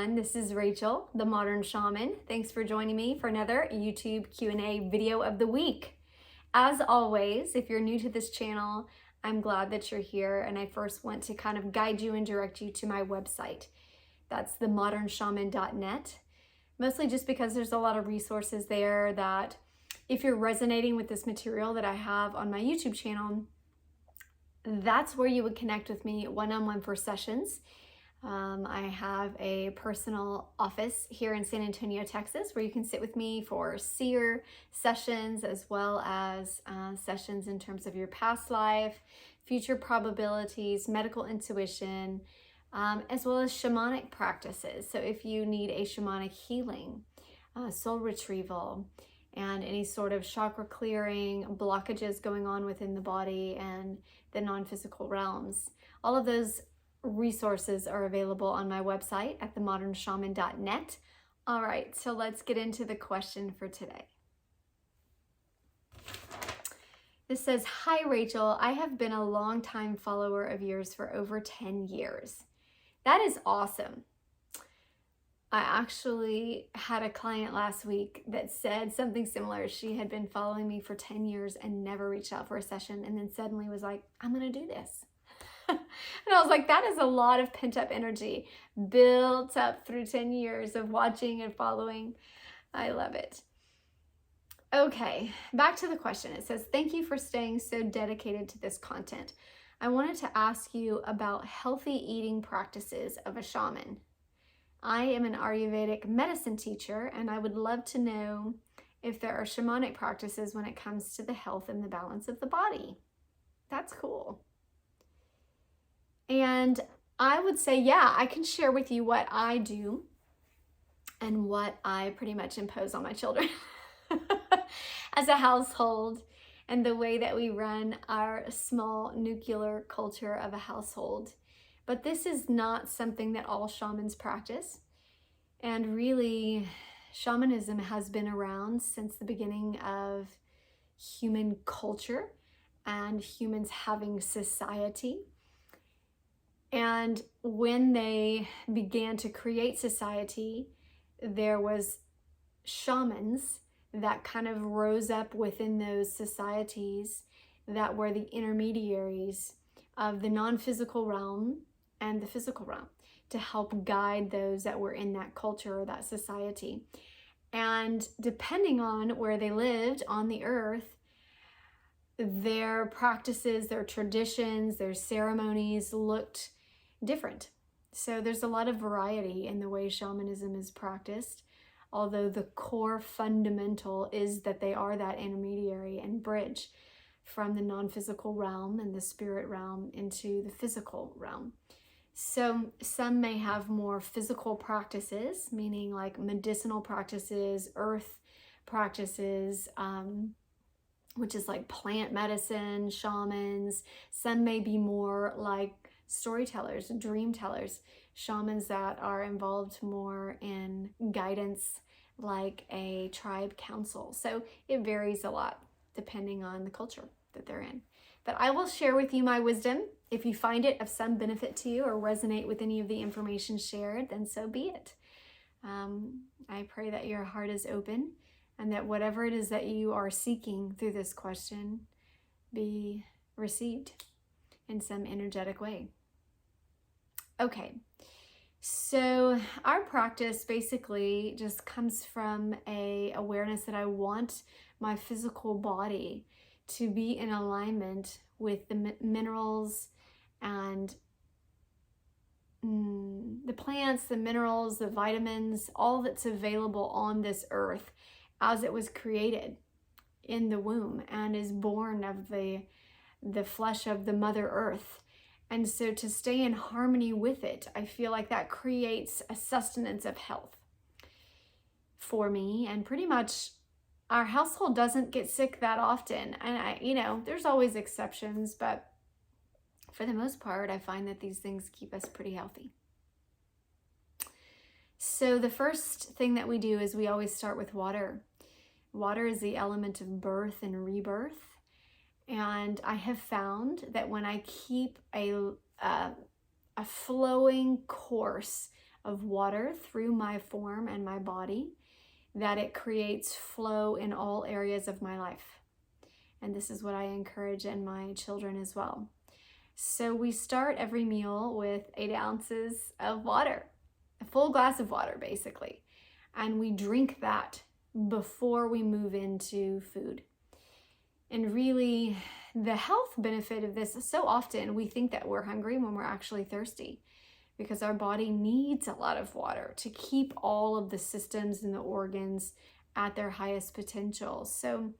everyone. This is Rachel, the Modern Shaman. Thanks for joining me for another YouTube Q&A video of the week. As always, if you're new to this channel, I'm glad that you're here, and I first want to kind of guide you and direct you to my website. That's themodernshaman.net, mostly just because there's a lot of resources there that if you're resonating with this material that I have on my YouTube channel, that's where you would connect with me one-on-one for sessions. I have a personal office here in San Antonio, Texas, where you can sit with me for seer sessions, as well as sessions in terms of your past life, future probabilities, medical intuition, as well as shamanic practices. So if you need a shamanic healing, soul retrieval, and any sort of chakra clearing, blockages going on within the body and the non-physical realms, all of those resources are available on my website at themodernshaman.net. All right, so let's get into the question for today. This says, "Hi Rachel, I have been a longtime follower of yours for over 10 years. That is awesome. I actually had a client last week that said something similar. She had been following me for 10 years and never reached out for a session, and then suddenly was like, I'm gonna do this. And I was like, that is a lot of pent-up energy built up through 10 years of watching and following. I love it. Okay, back to the question. It says, thank you for staying so dedicated to this content. I wanted to ask you about healthy eating practices of a shaman. I am an Ayurvedic medicine teacher, and I would love to know if there are shamanic practices when it comes to the health and the balance of the body. That's cool. And I would say, yeah, I can share with you what I do and what I pretty much impose on my children as a household, and the way that we run our small nuclear culture of a household. But this is not something that all shamans practice. And really, shamanism has been around since the beginning of human culture and humans having society. And when they began to create society, there was shamans that kind of rose up within those societies that were the intermediaries of the non-physical realm and the physical realm to help guide those that were in that culture or that society. And depending on where they lived on the earth, their practices, their traditions, their ceremonies looked different. So there's a lot of variety in the way shamanism is practiced, although the core fundamental is that they are that intermediary and bridge from the non-physical realm and the spirit realm into the physical realm. So some may have more physical practices, meaning like medicinal practices, earth practices, which is like plant medicine, shamans. Some may be more like storytellers, dream tellers, shamans that are involved more in guidance, like a tribe council. So it varies a lot depending on the culture that they're in. But I will share with you my wisdom. If you find it of some benefit to you or resonate with any of the information shared, then so be it. I pray that your heart is open and that whatever it is that you are seeking through this question be received in some energetic way. Okay, so our practice basically just comes from a awareness that I want my physical body to be in alignment with the minerals and the plants, the minerals, the vitamins, all that's available on this earth as it was created in the womb and is born of the flesh of the Mother Earth. And so to stay in harmony with it, I feel like that creates a sustenance of health for me. And pretty much our household doesn't get sick that often. And there's always exceptions, but for the most part, I find that these things keep us pretty healthy. So the first thing that we do is we always start with water. Water is the element of birth and rebirth. And I have found that when I keep a flowing course of water through my form and my body, that it creates flow in all areas of my life. And this is what I encourage in my children as well. So we start every meal with 8 ounces of water, a full glass of water basically. And we drink that before we move into food. And really, the health benefit of this is so often we think that we're hungry when we're actually thirsty, because our body needs a lot of water to keep all of the systems and the organs at their highest potential. So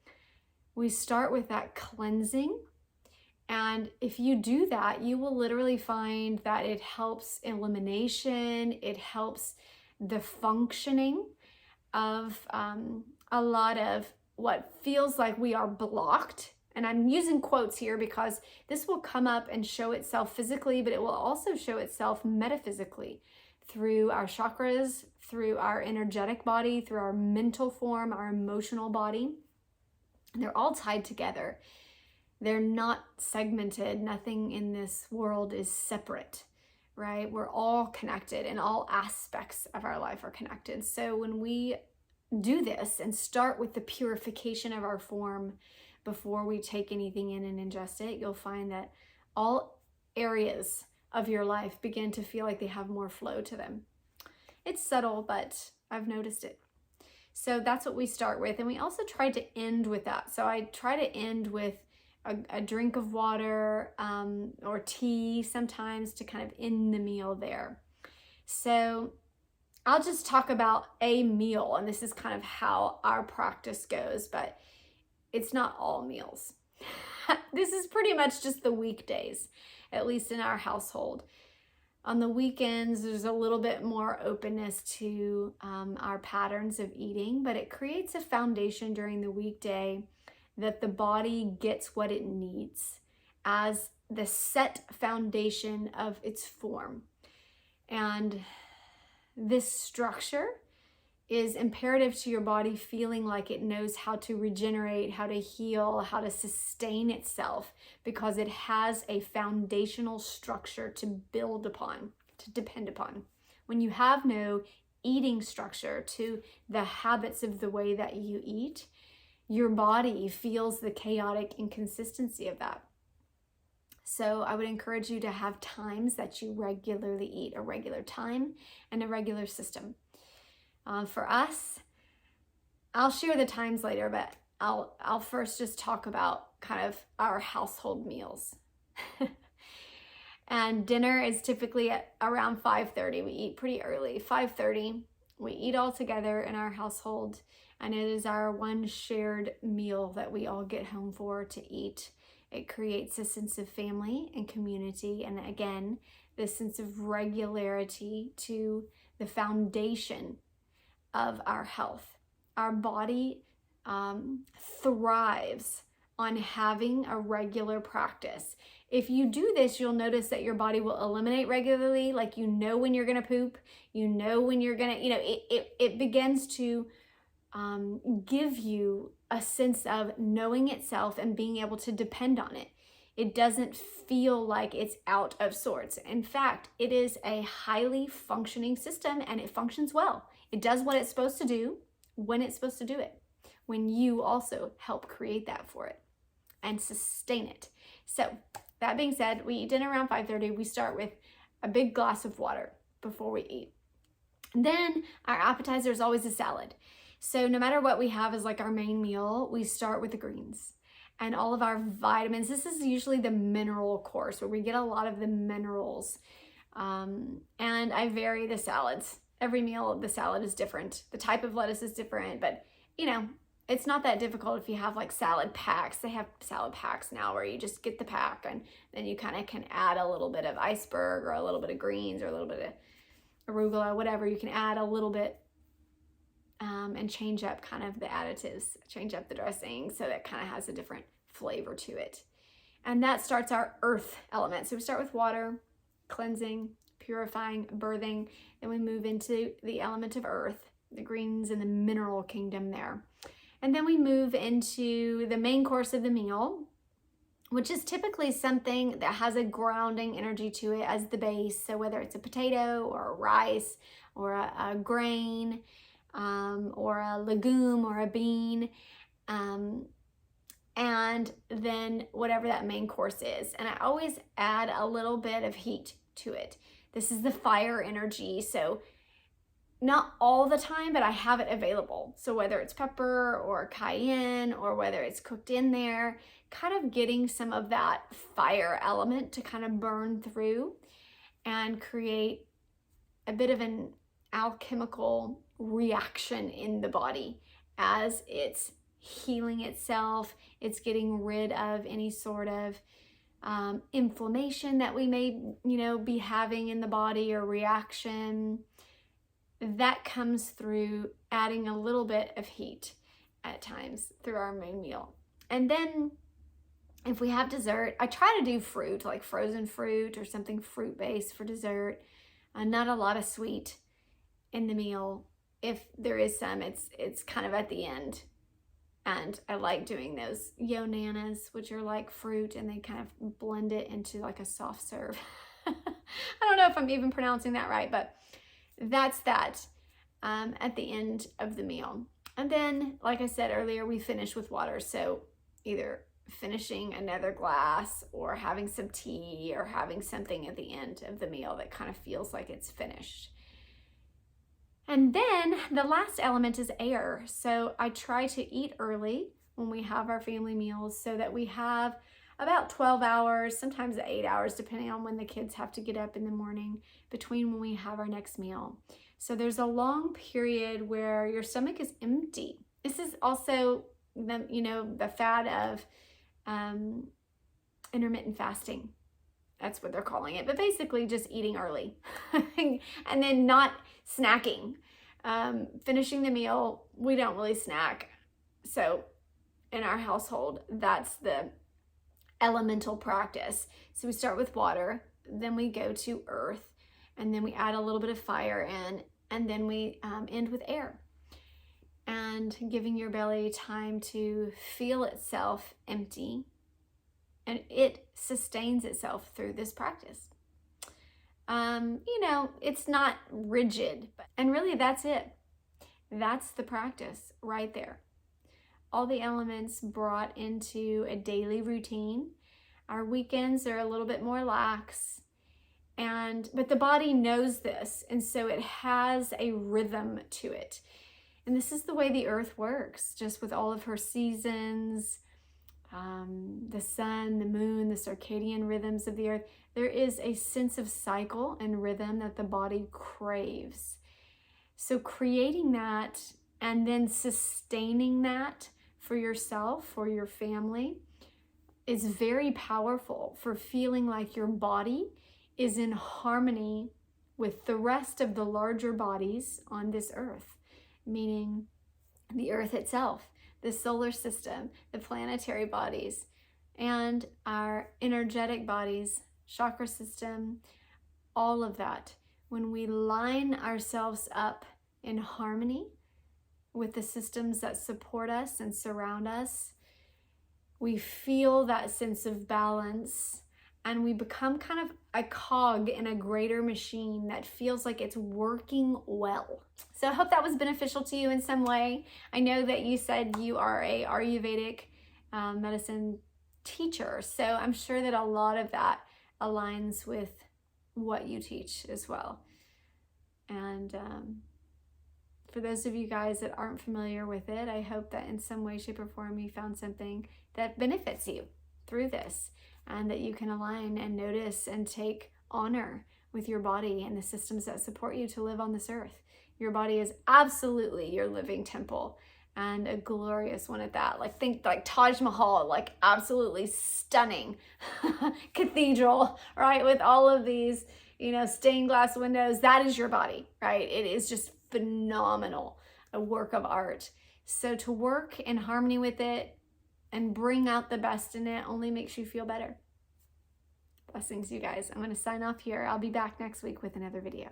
we start with that cleansing. And if you do that, you will literally find that it helps elimination, it helps the functioning of a lot of what feels like we are blocked. And I'm using quotes here because this will come up and show itself physically, but it will also show itself metaphysically through our chakras, through our energetic body, through our mental form, our emotional body. And they're all tied together. They're not segmented. Nothing in this world is separate, right? We're all connected, and all aspects of our life are connected. So when we do this and start with the purification of our form before we take anything in and ingest it, you'll find that all areas of your life begin to feel like they have more flow to them. It's subtle, but I've noticed it. So that's what we start with. And we also try to end with that. So I try to end with a drink of water or tea sometimes to kind of end the meal there. So I'll just talk about a meal, and this is kind of how our practice goes, but it's not all meals. This is pretty much just the weekdays, at least in our household. On the weekends, there's a little bit more openness to our patterns of eating, but it creates a foundation during the weekday that the body gets what it needs as the set foundation of its form. And this structure is imperative to your body feeling like it knows how to regenerate, how to heal, how to sustain itself, because it has a foundational structure to build upon, to depend upon. When you have no eating structure to the habits of the way that you eat, your body feels the chaotic inconsistency of that. So I would encourage you to have times that you regularly eat, a regular time and a regular system. For us, I'll share the times later, but I'll first just talk about kind of our household meals. And dinner is typically at around 5:30. We eat pretty early, 5:30. We eat all together in our household, and it is our one shared meal that we all get home for to eat. It creates a sense of family and community, and again, this sense of regularity to the foundation of our health. Our body thrives on having a regular practice. If you do this, you'll notice that your body will eliminate regularly, like you know when you're gonna poop, you know when you're gonna, it begins to give you a sense of knowing itself and being able to depend on it. It doesn't feel like it's out of sorts. In fact, it is a highly functioning system, and it functions well. It does what it's supposed to do when it's supposed to do it, when you also help create that for it and sustain it. So that being said, we eat dinner around 5:30. We start with a big glass of water before we eat. And then our appetizer is always a salad. So no matter what we have as like our main meal, we start with the greens and all of our vitamins. This is usually the mineral course where we get a lot of the minerals. And I vary the salads. Every meal, the salad is different. The type of lettuce is different, but it's not that difficult if you have like salad packs. They have salad packs now where you just get the pack and then you kind of can add a little bit of iceberg or a little bit of greens or a little bit of arugula, whatever. You can add a little bit and change up kind of the additives, change up the dressing so that kind of has a different flavor to it. And that starts our earth element. So we start with water, cleansing, purifying, birthing. Then we move into the element of earth, the greens and the mineral kingdom there. And then we move into the main course of the meal, which is typically something that has a grounding energy to it as the base. So whether it's a potato or a rice or a grain or a legume or a bean, and then whatever that main course is. And I always add a little bit of heat to it. This is the fire energy. So not all the time, but I have it available. So whether it's pepper or cayenne or whether it's cooked in there, kind of getting some of that fire element to kind of burn through and create a bit of an alchemical reaction in the body as it's healing itself. It's getting rid of any sort of inflammation that we may, be having in the body or reaction. That comes through adding a little bit of heat at times through our main meal. And then if we have dessert, I try to do fruit, like frozen fruit or something fruit-based for dessert. Not a lot of sweet in the meal. If there is some, it's kind of at the end. And I like doing those yo-nanas, which are like fruit, and they kind of blend it into like a soft serve. I don't know if I'm even pronouncing that right, but that's that at the end of the meal. And then, like I said earlier, we finish with water. So either finishing another glass or having some tea or having something at the end of the meal that kind of feels like it's finished. And then the last element is air. So I try to eat early when we have our family meals so that we have about 12 hours, sometimes 8 hours, depending on when the kids have to get up in the morning between when we have our next meal. So there's a long period where your stomach is empty. This is also the fad of intermittent fasting. That's what they're calling it, but basically just eating early and then not snacking. Finishing the meal, we don't really snack. So in our household, that's the elemental practice. So we start with water, then we go to earth, and then we add a little bit of fire in, and then we end with air. And giving your belly time to feel itself empty, and it sustains itself through this practice. It's not rigid, and really that's it. That's the practice right there. All the elements brought into a daily routine. Our weekends are a little bit more lax, but the body knows this, and so it has a rhythm to it. And this is the way the earth works, just with all of her seasons, the sun, the moon, the circadian rhythms of the earth. There is a sense of cycle and rhythm that the body craves. So creating that and then sustaining that for yourself, for your family, is very powerful for feeling like your body is in harmony with the rest of the larger bodies on this earth, meaning the earth itself, the solar system, the planetary bodies, and our energetic bodies, chakra system, all of that. When we line ourselves up in harmony with the systems that support us and surround us, we feel that sense of balance, and we become kind of a cog in a greater machine that feels like it's working well. So I hope that was beneficial to you in some way. I know that you said you are a Ayurvedic medicine teacher, so I'm sure that a lot of that aligns with what you teach as well. And for those of you guys that aren't familiar with it, I hope that in some way, shape, or form you found something that benefits you through this, and that you can align and notice and take honor with your body and the systems that support you to live on this earth. Your body is absolutely your living temple, and a glorious one at that. Think like Taj Mahal, like absolutely stunning cathedral, right? With all of these, stained glass windows. That is your body, right? It is just phenomenal, a work of art. So to work in harmony with it and bring out the best in it only makes you feel better. Blessings, you guys. I'm going to sign off here. I'll be back next week with another video.